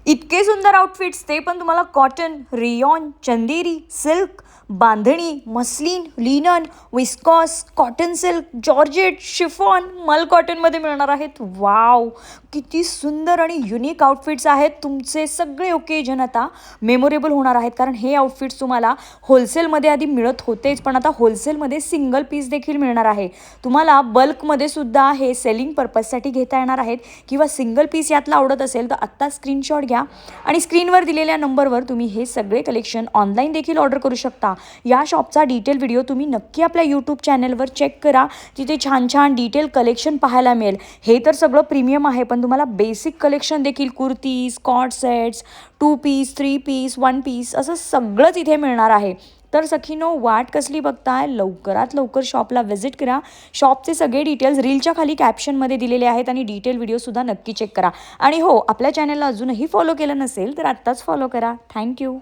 इतके सुंदर आउटफिट्स, ते पण तुम्हाला कॉटन, रेयॉन, चंदेरी, सिल्क, बांधणी, muslin, linen, viscous, cotton silk, georgette, chiffon, मल कॉटनमध्ये मिळणार आहेत. वाव, किती सुंदर आणि युनिक आउटफिट्स आहेत. तुमचे सगळे ओकेजन आता मेमोरेबल होणार आहेत, कारण हे आउटफिट्स तुम्हाला होलसेलमध्ये आधी मिळत होतेच, पण आता होलसेलमध्ये सिंगल पीस देखील मिळणार आहे. तुम्हाला बल्कमध्ये सुद्धा हे सेलिंग पर्पजसाठी घेता येणार आहेत, किंवा सिंगल पीस यातला आवडत असेल तर आत्ता स्क्रीनशॉट घ्या आणि स्क्रीनवर दिलेल्या नंबरवर तुम्ही हे सगळे कलेक्शन ऑनलाईन देखील ऑर्डर करू शकता. या शॉपचा डिटेल व्हिडिओ तुम्ही नक्की आपल्या यूट्यूब चॅनलवर चेक करा. तिथे छान छान डिटेल कलेक्शन पाहायला मिळेल. हे तर सगळं प्रीमियम आहे, पण तुम्हाला बेसिक कलेक्शन देखील, kurtis, co-ord sets, 2 piece, 3 piece, 1 piece असं सगळंच इथे मिळणार आहे. तर सखीनो, वाट कसली बघताय, लवकरात लवकर शॉपला व्हिजिट करा. शॉपचे सगळे डिटेल्स रीलच्या खाली कॅप्शनमध्ये दिलेले आहेत आणि डिटेल व्हिडिओसुद्धा नक्की चेक करा. आणि हो, आपल्या चॅनलला अजूनही फॉलो केलं नसेल तर आत्ताच फॉलो करा. थँक्यू.